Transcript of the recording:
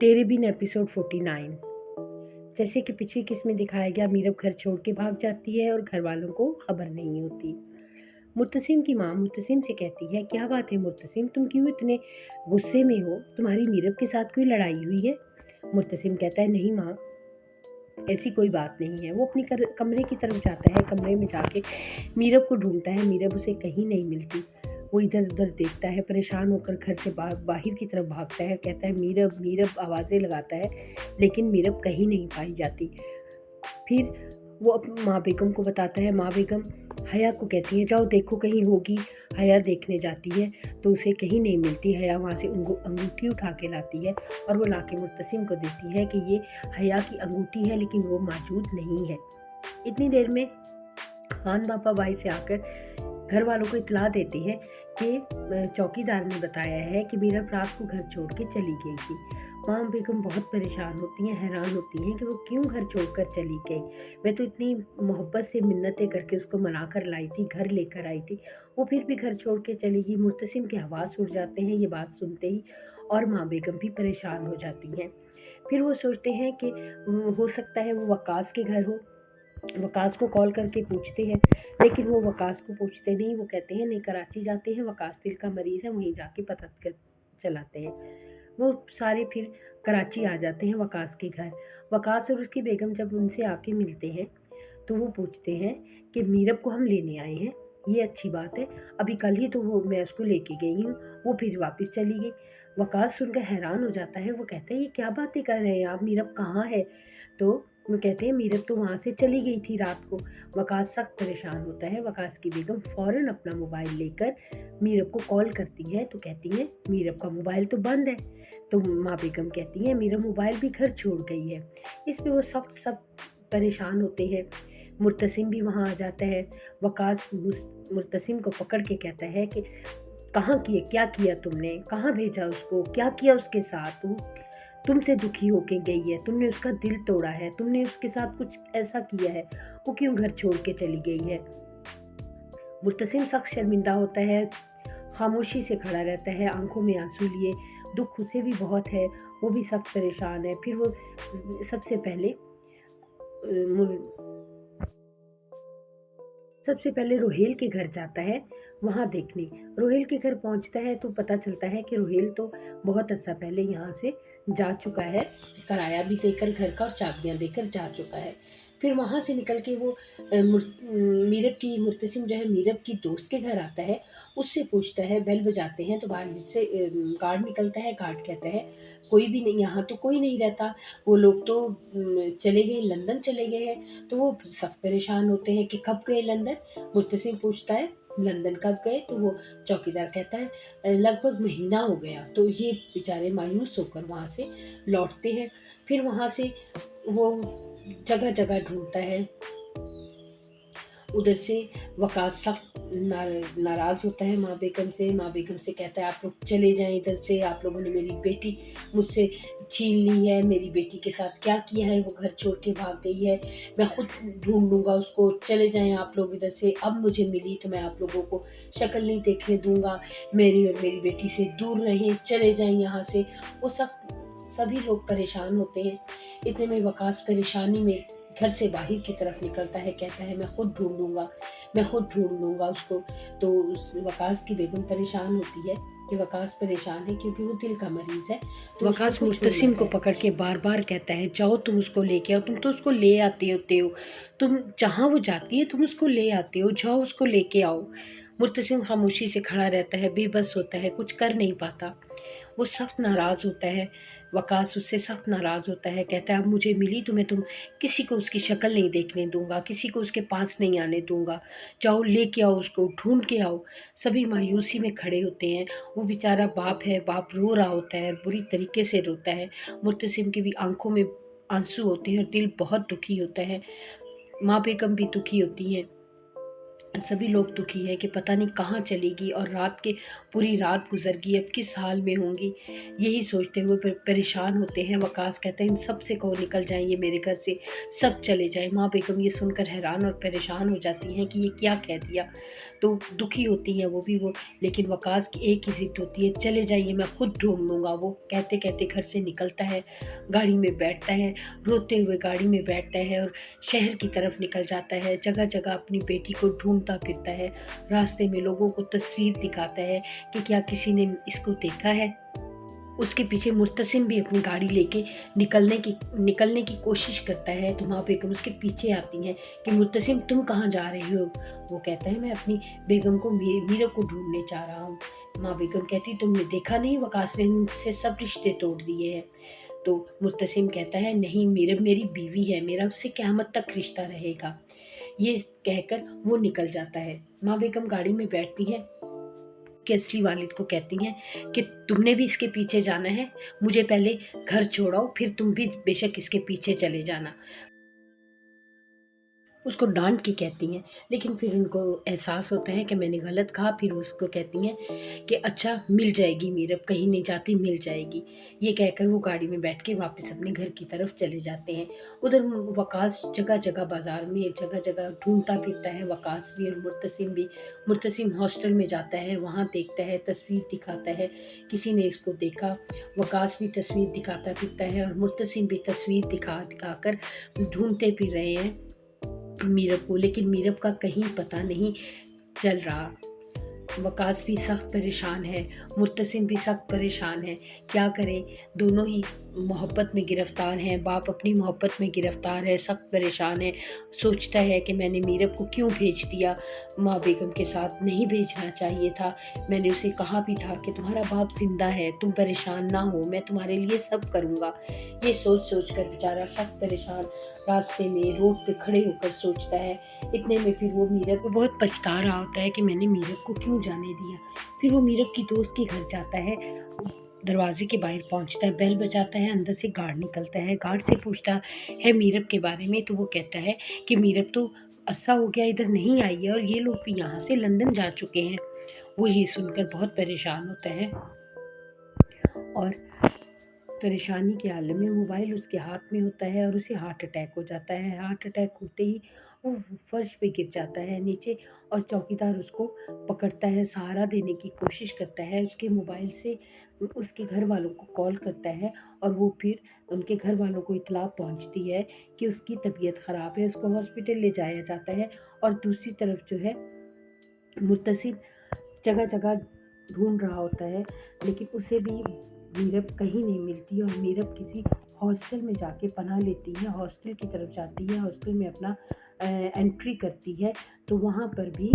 तेरे बिन एपिसोड 49। जैसे कि पिछली किस्त में दिखाया गया, मीरब घर छोड़ के भाग जाती है और घर वालों को खबर नहीं होती। मुर्तसिम की माँ मुर्तसिम से कहती है, क्या बात है मुर्तसिम, तुम क्यों इतने गुस्से में हो? तुम्हारी मीरब के साथ कोई लड़ाई हुई है? मुर्तसिम कहता है, नहीं माँ, ऐसी कोई बात नहीं है। वो अपनी कमरे की तरफ जाता है। कमरे में जाके मीरब को ढूंढता है। मीरब उसे कहीं नहीं मिलती। वो इधर उधर देखता है, परेशान होकर घर से बाहर की तरफ भागता है। कहता है, मीरब मीरब, आवाज़ें लगाता है, लेकिन मीरब कहीं नहीं पाई जाती। फिर वो माँ बेगम को बताता है। माँ बेगम हया को कहती है, जाओ देखो कहीं होगी। हया देखने जाती है तो उसे कहीं नहीं मिलती। हया वहाँ से अंगूठी उठा के लाती है और वो लाके मुर्तसिम को देती है कि ये हया की अंगूठी है, लेकिन वो मौजूद नहीं है। इतनी देर में खान बापा बाई से आकर घर वालों को इतला देते हैं कि चौकीदार ने बताया है कि मीरब रात को घर छोड़ के चली गई थी। माँ बेगम बहुत परेशान होती हैं, हैरान होती हैं कि वो क्यों घर छोड़कर चली गई। मैं तो इतनी मोहब्बत से मिन्नतें करके उसको मना कर लाई थी, घर लेकर आई थी, वो फिर भी घर छोड़ के चली गई। मुर्तसिम के आवाज़ उड़ जाते हैं ये बात सुनते ही, और माँ बेगम भी परेशान हो जाती हैं। फिर वो सोचते हैं कि हो सकता है वो वकास के घर हो। वकास को कॉल करके पूछते हैं, लेकिन वो वकास को पूछते नहीं। वो कहते हैं, नहीं, कराची जाते हैं, वकास दिल का मरीज़ है, वहीं जाके पता चलाते हैं। वो सारे फिर कराची आ जाते हैं वकास के घर। वकास और उसकी बेगम जब उनसे आके मिलते हैं तो वो पूछते हैं कि मीरब को हम लेने आए हैं, ये अच्छी बात है, अभी कल ही तो वो मैं उसको लेके गई हूँ, वो फिर वापस चली गई। वकास सुनकर हैरान हो जाता है। वो कहता है, ये क्या बातें कर रहे हैं आप, मीरब कहाँ है? तो वो कहते हैं, मीरब तो वहाँ से चली गई थी रात को। वकास सख्त परेशान होता है। वकास की बेगम फ़ौरन अपना मोबाइल लेकर मीरब को कॉल करती है तो कहती है, मीरब का मोबाइल तो बंद है। तो माँ बेगम कहती है, मेरा मोबाइल भी घर छोड़ गई है। इस पे वो सब परेशान होते हैं। मुर्तसिम भी वहाँ आ जाता है। वकास मुर्तसिम को पकड़ के कहता है कि कहाँ किए, क्या किया तुमने, कहाँ भेजा उसको, क्या किया उसके साथ? वो तुमसे दुखी होके गई है, तुमने उसका दिल तोड़ा है, तुमने उसके साथ कुछ ऐसा किया है, वो क्यों घर छोड़ के चली गई है? मुर्तसिम सख्त शर्मिंदा होता है, खामोशी से खड़ा रहता है, आंखों में आंसू लिए। दुख उसे भी बहुत है, वो भी सख्त परेशान है। फिर वो सबसे पहले सबसे पहले रोहेल के घर जाता है वहाँ देखने। रोहेल के घर पहुँचता है तो पता चलता है कि रोहेल तो बहुत अर्सा पहले यहाँ से जा चुका है, किराया भी देकर घर का और चाबियाँ देकर जा चुका है। फिर वहाँ से निकल के वो मीरब की मुर्तसिम जो है मीरब की दोस्त के घर आता है। उससे पूछता है, बेल बजाते हैं तो बाहर से गार्ड निकलता है। गार्ड कहता है, कोई भी नहीं, यहाँ तो कोई नहीं रहता, वो लोग तो चले गए, लंदन चले गए हैं। तो वो सब परेशान होते हैं कि कब गए लंदन? मुर्तसिम पूछता है, लंदन कब गए? तो वो चौकीदार कहता है, लगभग महीना हो गया। तो ये बेचारे मायूस होकर वहाँ से लौटते हैं। फिर वहाँ से वो जगह जगह ढूंढता है। उधर से वकास सख्त नाराज़ होता है माँ बेगम से। माँ बेगम से कहता है, आप लोग चले जाएं इधर से, आप लोगों ने मेरी बेटी मुझसे छीन ली है, मेरी बेटी के साथ क्या किया है, वो घर छोड़ के भाग गई है, मैं खुद ढूंढ लूँगा उसको, चले जाएं आप लोग इधर से। अब मुझे मिली तो मैं आप लोगों को शक्ल नहीं देखने दूंगा, मेरी और मेरी बेटी से दूर रहें, चले जाएं यहाँ से। वो सभी लोग परेशान होते हैं। इतने में वकास परेशानी में घर से बाहर की तरफ निकलता है। कहता है, मैं खुद ढूंढ लूँगा, मैं खुद ढूंढ लूँगा उसको। तो वकास की बेगम परेशान होती है कि वकास परेशान है क्योंकि वो दिल का मरीज है। तो वकास मुर्तसिम को पकड़ के बार बार कहता है, जाओ तुम उसको लेके आओ, तुम तो उसको ले आते होते हो, तुम जहाँ वो जाती है तुम उसको ले आते हो, जाओ उसको लेके आओ। मुर्तसिम खामोशी से खड़ा रहता है, बेबस होता है, कुछ कर नहीं पाता। वो सख्त नाराज़ होता है। वकास उससे सख्त नाराज़ होता है। कहता है, अब मुझे मिली तो मैं तुम किसी को उसकी शक्ल नहीं देखने दूंगा, किसी को उसके पास नहीं आने दूंगा, जाओ लेके आओ उसको, ढूंढ के आओ। सभी मायूसी में खड़े होते हैं। वो बेचारा बाप है, बाप रो रहा होता है, बुरी तरीके से रोता है। मुर्तसिम की भी आंखों में आंसू होते हैं और दिल बहुत दुखी होता है। माँ बेगम भी दुखी होती हैं। सभी लोग दुखी है कि पता नहीं कहाँ चलेगी और पूरी रात गुजर गई, अब किस हाल में होंगी। यही सोचते हुए परेशान होते हैं। वकास कहते हैं इन सब से कहो निकल जाएं ये मेरे घर से, सब चले जाएं। माँ बेगम ये सुनकर हैरान और परेशान हो जाती हैं कि ये क्या कह दिया। तो दुखी होती हैं वो। लेकिन वकास की एक ही जिद होती है, चले जाइए मैं खुद ढूंढ लूँगा। वो कहते कहते घर से निकलता है, गाड़ी में बैठता है, रोते हुए गाड़ी में बैठता है और शहर की तरफ निकल जाता है। जगह जगह अपनी बेटी को ढूंढता फिरता है, रास्ते में लोगों को तस्वीर दिखाता है कि क्या किसी ने इसको देखा है। उसके पीछे मुर्तसिम भी अपनी गाड़ी लेके निकलने की कोशिश करता है। तो माँ बेगम उसके पीछे आती हैं कि मुर्तसिम तुम कहाँ जा रहे हो। वो कहता है मैं अपनी बेगम को मीरब को ढूंढने जा रहा हूँ। माँ बेगम कहती तुमने देखा नहीं वकास ने इनसे सब रिश्ते तोड़ दिए हैं। तो मुर्तसिम कहता है नहीं, मीरब मेरी बीवी है, मेरा उससे क़यामत तक रिश्ता रहेगा। ये कहकर वो निकल जाता है। माँ बेगम गाड़ी में बैठती हैं कि असली वालिद को कहती हैं कि तुमने भी इसके पीछे जाना है, मुझे पहले घर छोड़ाओ फिर तुम भी बेशक इसके पीछे चले जाना। उसको डांट के कहती हैं, लेकिन फिर उनको एहसास होता है कि मैंने गलत कहा। फिर उसको कहती हैं कि अच्छा मिल जाएगी मीरब, कहीं नहीं जाती, मिल जाएगी। ये कहकर वो गाड़ी में बैठ के वापस अपने घर की तरफ चले जाते हैं। उधर वकास जगह जगह बाजार में जगह जगह ढूंढता फिरता है, वकास भी और मुर्तसिम भी। मुर्तसिम हॉस्टल में जाता है, वहाँ देखता है, तस्वीर दिखाता है, किसी ने इसको देखा। वकास भी तस्वीर दिखाता फिरता है और मुर्तसिम भी तस्वीर दिखा दिखाकर ढूंढते फिर रहे हैं मीरब को, लेकिन मीरब का कहीं पता नहीं चल रहा। वकास भी सख्त परेशान है, मुर्तसिम भी सख्त परेशान है। क्या करें, दोनों ही मोहब्बत में गिरफ्तार हैं। बाप अपनी मोहब्बत में गिरफ्तार है, सख्त परेशान है। सोचता है कि मैंने मीरब को क्यों भेज दिया, माँ बेगम के साथ नहीं भेजना चाहिए था। मैंने उसे कहा भी था कि तुम्हारा बाप जिंदा है, तुम परेशान ना हो, मैं तुम्हारे लिए सब करूँगा। ये सोच सोच कर बेचारा सख्त परेशान रास्ते में रोड पे खड़े होकर सोचता है। इतने में फिर वो मीरब को बहुत पछता रहा होता है कि मैंने मीरब को क्यों जाने दिया। फिर वो मीरब की दोस्त के घर जाता है, दरवाजे के बाहर पहुंचता है, बेल बजाता है, अंदर से गार्ड निकलता है। गार्ड से पूछता है मीरब के बारे में, तो वो कहता है कि मीरब तो अरसा हो गया इधर नहीं आई है और ये लोग भी यहाँ से लंदन जा चुके हैं। वो ये सुनकर बहुत परेशान होता है और परेशानी के आलम में मोबाइल उसके हाथ में होता है और उसे हार्ट अटैक हो जाता है। हार्ट अटैक होते ही वो फर्श पे गिर जाता है नीचे और चौकीदार उसको पकड़ता है, सहारा देने की कोशिश करता है। उसके मोबाइल से उसके घर वालों को कॉल करता है और वो फिर उनके घर वालों को इत्तला पहुंचती है कि उसकी तबीयत ख़राब है, उसको हॉस्पिटल ले जाया जाता है। और दूसरी तरफ जो है मुर्तसिब जगह जगह ढूंढ रहा होता है, लेकिन उसे भी मीरब कहीं नहीं मिलती और मीरब किसी हॉस्टल में जाके पनाह लेती है, हॉस्टल की तरफ जाती है, हॉस्टल में अपना एंट्री करती है। तो वहाँ पर भी